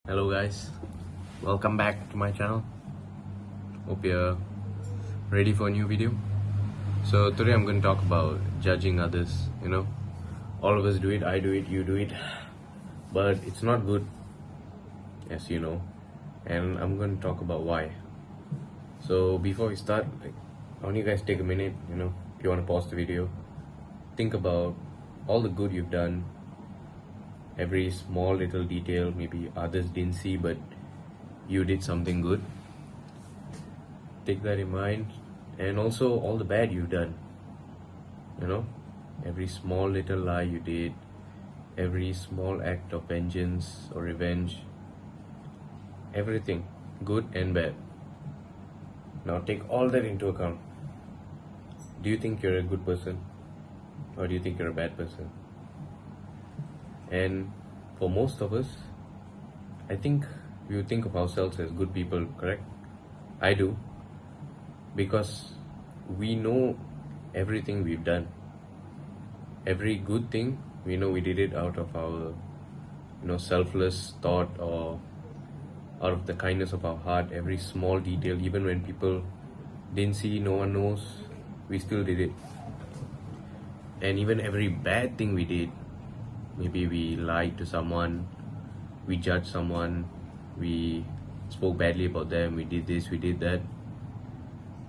Hello guys, welcome back to my channel. Hope you're ready for a new video. So today I'm going to talk about judging others. All of us do it, I do it, you do it, but it's not good, as you know, and I'm going to talk about why. So before we start, I want you guys to take a minute, if you want to pause the video, think about all the good you've done, every small little detail maybe others didn't see, but you did something good. Take that in mind, and also all the bad you've done. Every small little lie you did, every small act of vengeance or revenge, everything, good and bad. Now take all that into account. Do you think you're a good person, or do you think you're a bad person? And for most of us, I think we would think of ourselves as good people, correct? I do, because we know everything we've done. Every good thing, we know we did it out of our selfless thought, or out of the kindness of our heart. Every small detail, even when people didn't see, no one knows, we still did it. And even every bad thing we did, maybe we lied to someone, we judged someone, we spoke badly about them, we did this, we did that.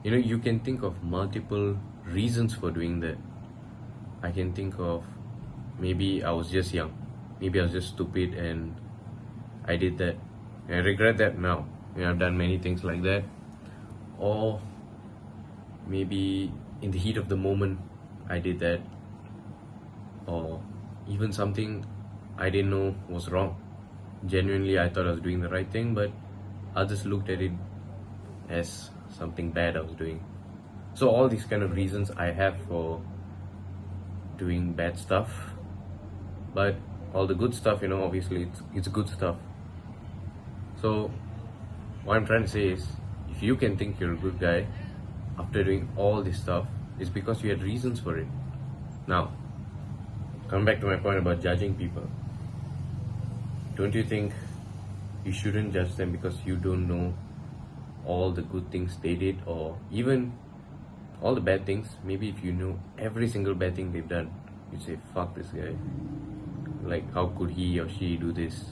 You can think of multiple reasons for doing that. I can think of, maybe I was just young, maybe I was just stupid and I did that, and I regret that now. I've done many things like that. Or maybe in the heat of the moment I did that. Or even something I didn't know was wrong. Genuinely, I thought I was doing the right thing, but others looked at it as something bad I was doing. So all these kind of reasons I have for doing bad stuff. But all the good stuff, obviously it's good stuff. So what I'm trying to say is, if you can think you're a good guy after doing all this stuff, it's because you had reasons for it. Now, come back to my point about judging people. Don't you think you shouldn't judge them because you don't know all the good things they did, or even all the bad things? Maybe if you know every single bad thing they've done, you'd say, fuck this guy. Like, how could he or she do this?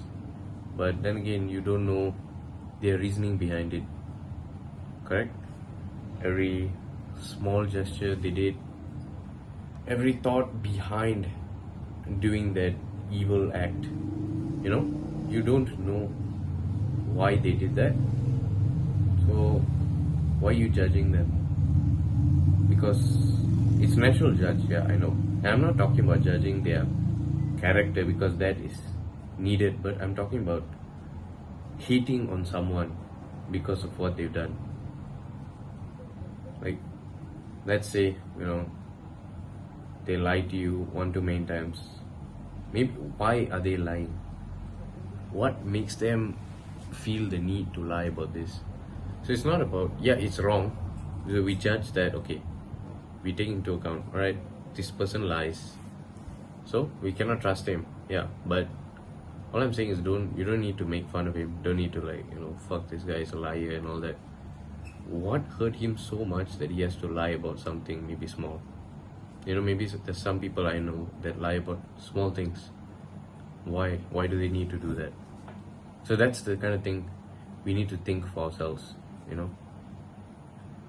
But then again, you don't know their reasoning behind it, correct? Every small gesture they did, every thought behind doing that evil act, you don't know why they did that. So why are you judging them? Because it's natural to judge, yeah, I know. And I'm not talking about judging their character, because that is needed, but I'm talking about hating on someone because of what they've done. Like, let's say, they lied to you one too many times. Maybe why are they lying? What makes them feel the need to lie about this? So it's not about, yeah, it's wrong. So we judge that, okay, we take into account, alright, this person lies, so we cannot trust him. Yeah, but all I'm saying is, you don't need to make fun of him. Don't need to fuck, this guy is a liar and all that. What hurt him so much that he has to lie about something maybe small? Maybe there's some people I know that lie about small things. Why do they need to do that? So that's the kind of thing we need to think for ourselves.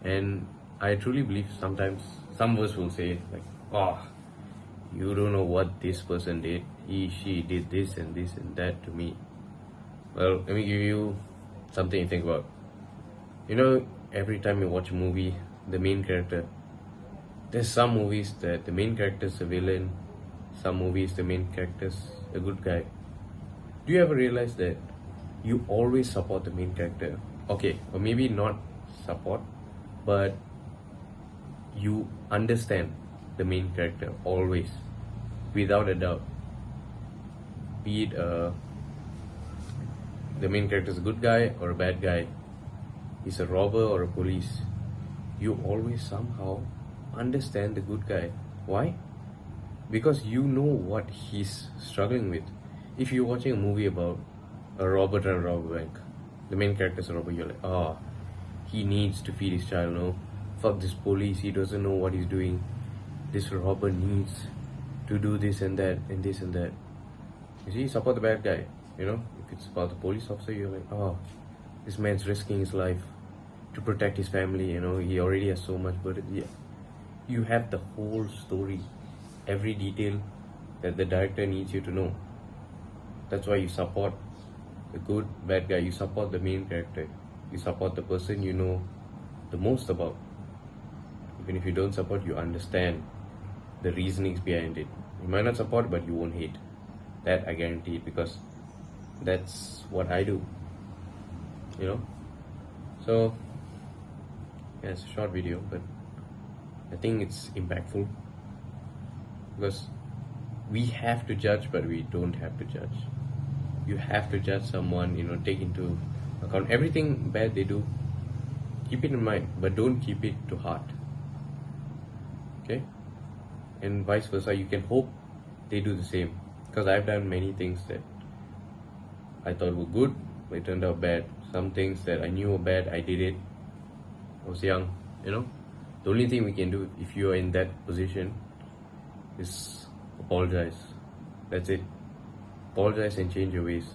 And I truly believe sometimes some of us will say, like, oh, you don't know what this person did, she did this and that to me. Well, let me give you something to think about. Every time you watch a movie, the main character, there's some movies that the main character is a villain, some movies the main character is a good guy. Do you ever realize that you always support the main character? Okay, or maybe not support, but you understand the main character always, without a doubt. Be it the main character is a good guy or a bad guy, he's a robber or a police, you always somehow understand the good guy. Why? Because you know what he's struggling with. If you're watching a movie about a robber trying to rob a bank. The main character is a robber. You're like, he needs to feed his child. No, fuck this police. He doesn't know what he's doing. This robber needs to do this and that and this and that. You see, support the bad guy. You know, if it's about the police officer, you're like, this man's risking his life to protect his family. You know, he already has so much, but yeah, you have the whole story, every detail that the director needs you to know. That's why you support the good, bad guy. You support the main character. You support the person you know the most about. Even if you don't support, you understand the reasonings behind it. You might not support, but you won't hate. That I guarantee it, because that's what I do. You know? So, yeah, it's a short video, but I think it's impactful. Because we have to judge, but we don't have to judge. You have to judge someone, you know, take into account everything bad they do. Keep it in mind, but don't keep it to heart. Okay? And vice versa, you can hope they do the same. Because I've done many things that I thought were good, but it turned out bad. Some things that I knew were bad, I did it. I was young, you know. The only thing we can do if you are in that position is apologize. That's it. Apologize and change your ways.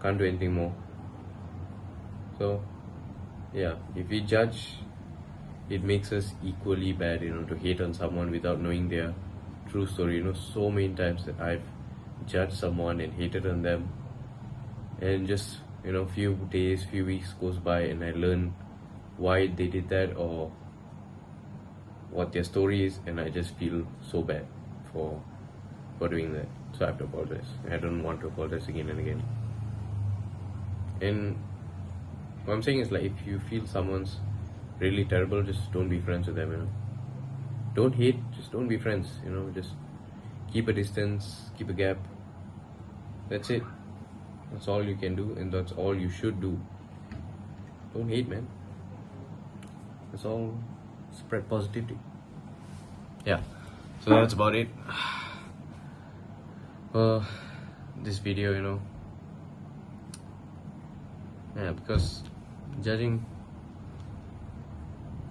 Can't do anything more. So, yeah, if we judge, it makes us equally bad, you know, to hate on someone without knowing their true story. You know, so many times that I've judged someone and hated on them, and just, you know, few days, few weeks goes by and I learn why they did that or what their story is, and I just feel so bad for doing that. So I have to apologize. I don't want to apologize again and again. And what I'm saying is, like, if you feel someone's really terrible, just don't be friends with them, you know. Don't hate, just don't be friends, you know. Just keep a distance, keep a gap. That's it. That's all you can do, and that's all you should do. Don't hate, man. That's all. Spread positivity. Yeah. So that's about it. This video, you know. Yeah, because judging,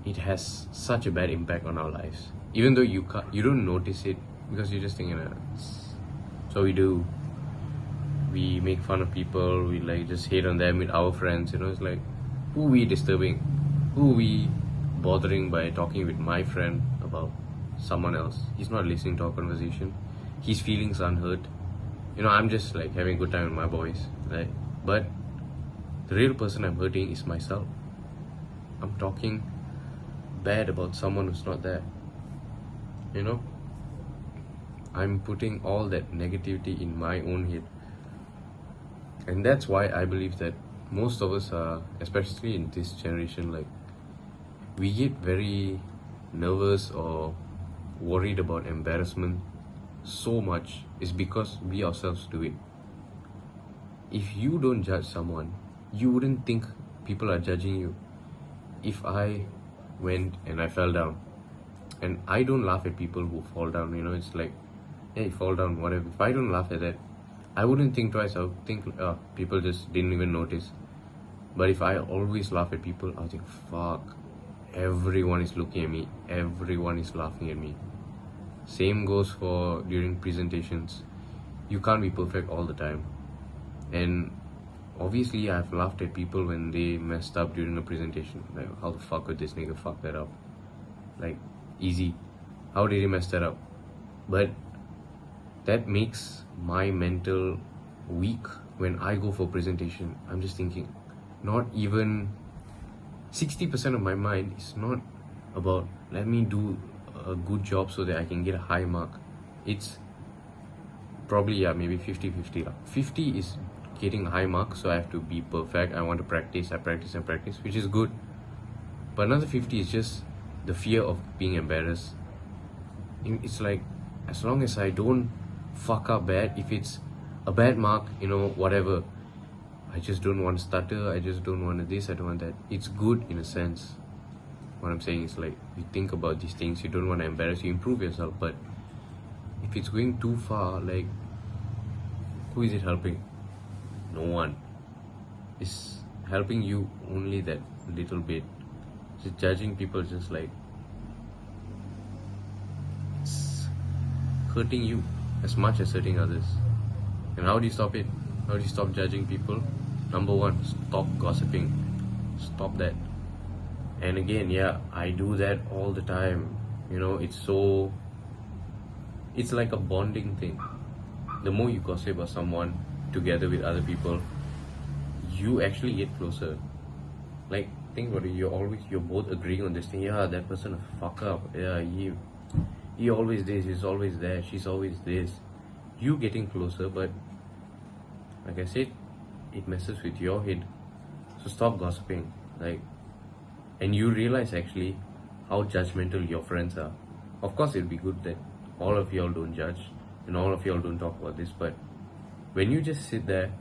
it has such a bad impact on our lives. Even though you don't notice it, because you're just thinking, so we do. We make fun of people. We like just hate on them with our friends. You know, it's like, who we disturbing? Who we bothering by talking with my friend about someone else? He's not listening to our conversation. His feelings unheard. You know, I'm just like having a good time with my boys, right? But the real person I'm hurting is myself. I'm talking bad about someone who's not there. You know, I'm putting all that negativity in my own head. And that's why I believe that most of us are, especially in this generation, like, we get very nervous or worried about embarrassment so much is because we ourselves do it. If you don't judge someone, you wouldn't think people are judging you. If I went and I fell down, and I don't laugh at people who fall down, you know, it's like, hey, fall down, whatever. If I don't laugh at that, I wouldn't think twice. I would think, people just didn't even notice. But if I always laugh at people, I'll think, fuck, everyone is looking at me, everyone is laughing at me. Same goes for during presentations. You can't be perfect all the time. And obviously I've laughed at people when they messed up during a presentation. Like, how the fuck could this nigga fuck that up? Like, easy. How did he mess that up? But that makes my mental weak when I go for presentation. I'm just thinking, not even 60% of my mind is not about let me do a good job so that I can get a high mark. It's probably, maybe 50-50. 50 is getting a high mark, so I have to be perfect. I want to practice, I practice, which is good. But another 50 is just the fear of being embarrassed. It's like, as long as I don't fuck up bad, if it's a bad mark, you know, whatever, I just don't want to stutter, I just don't want this, I don't want that. It's good in a sense. What I'm saying is, like, you think about these things, you don't want to embarrass, you improve yourself. But if it's going too far, like, who is it helping? No one. is helping you only that little bit. Just judging people, just like, it's hurting you as much as hurting others. And how do you stop it? How do you stop judging people? Number one, stop gossiping. Stop that. And again, yeah, I do that all the time. You know, it's like a bonding thing. The more you gossip about someone together with other people, you actually get closer. Like, think about it, you're both agreeing on this thing. Yeah, that person a fuck up. Yeah, he always this, he's always there, she's always this. You getting closer, but like I said, it messes with your head. So stop gossiping. And you realize actually how judgmental your friends are. Of course, it'll be good that all of y'all don't judge and all of y'all don't talk about this, but when you just sit there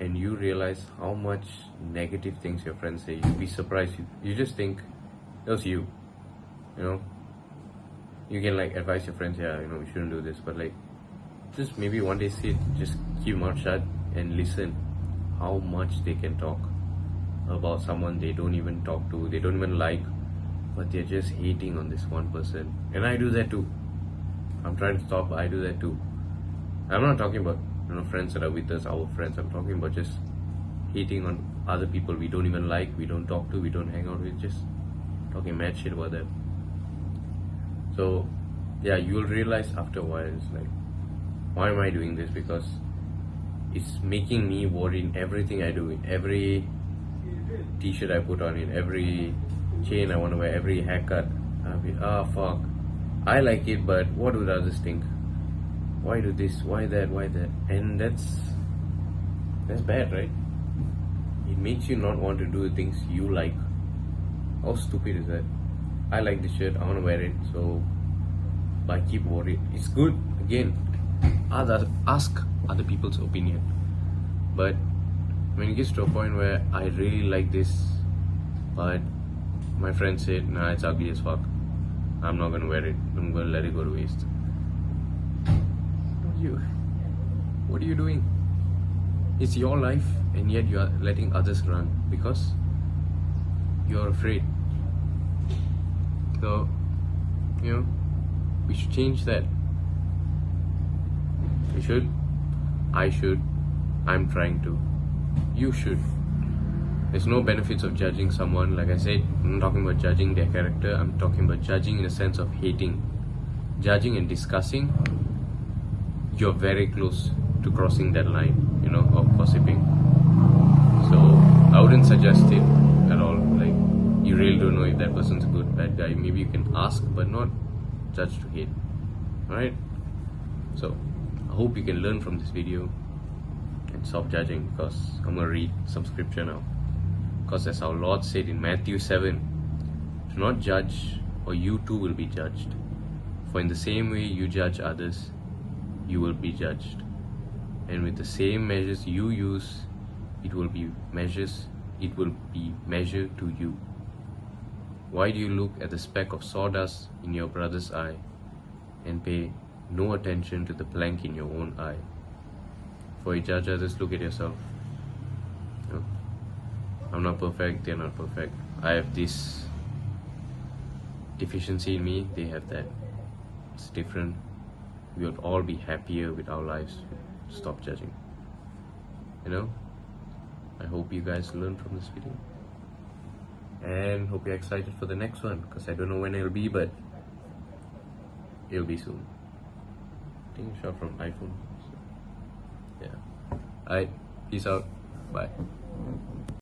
and you realize how much negative things your friends say, you'll be surprised. You just think that was you. You know, you can like advise your friends, yeah, we shouldn't do this, but like, just maybe one day sit, just keep mouth shut and listen how much they can talk about someone they don't even talk to, they don't even like, but they're just hating on this one person. And I do that too. I'm trying to stop, but I do that too. I'm not talking about friends that are with us, our friends. I'm talking about just hating on other people we don't even like, we don't talk to, we don't hang out with, just talking mad shit about them. So yeah, you'll realize after a while, it's like, why am I doing this? Because it's making me worry in everything I do, in every t-shirt I put on, in every chain I want to wear, every haircut. I'll be, fuck, I like it, but what do the others think? Why do this? Why that? Why that? And that's bad, right? It makes you not want to do the things you like. How stupid is that? I like this shirt, I want to wear it, so I keep worried. It's good, again, ask other people's opinion. But when it gets to a point where I really like this, but my friend said, nah, it's ugly as fuck, I'm not gonna wear it, I'm gonna let it go to waste. What are you doing? It's your life, and yet you are letting others run because you're afraid. So, we should change that. We should. I should. I'm trying to. You should. There's no benefits of judging someone. Like I said, I'm not talking about judging their character. I'm talking about judging in the sense of hating. Judging and discussing, you're very close to crossing that line, of gossiping. So I wouldn't suggest it at all. Like, you really don't know if that person's a good, bad guy. Maybe you can ask, but not judge to hate. Alright? So I hope you can learn from this video and stop judging, because I'm gonna read some scripture now. Because as our Lord said in Matthew 7, do not judge, or you too will be judged. For in the same way you judge others, you will be judged. And with the same measures you use, it will be measured to you. Why do you look at the speck of sawdust in your brother's eye and pay no attention to the plank in your own eye? For you judge others, look at yourself. I'm not perfect, they're not perfect. I have this deficiency in me, they have that. It's different. We would all be happier with our lives. Stop judging. I hope you guys learned from this video. And hope you're excited for the next one, because I don't know when it'll be, but it'll be soon. I think it's shot from iPhone. So, yeah. Alright, peace out. Bye.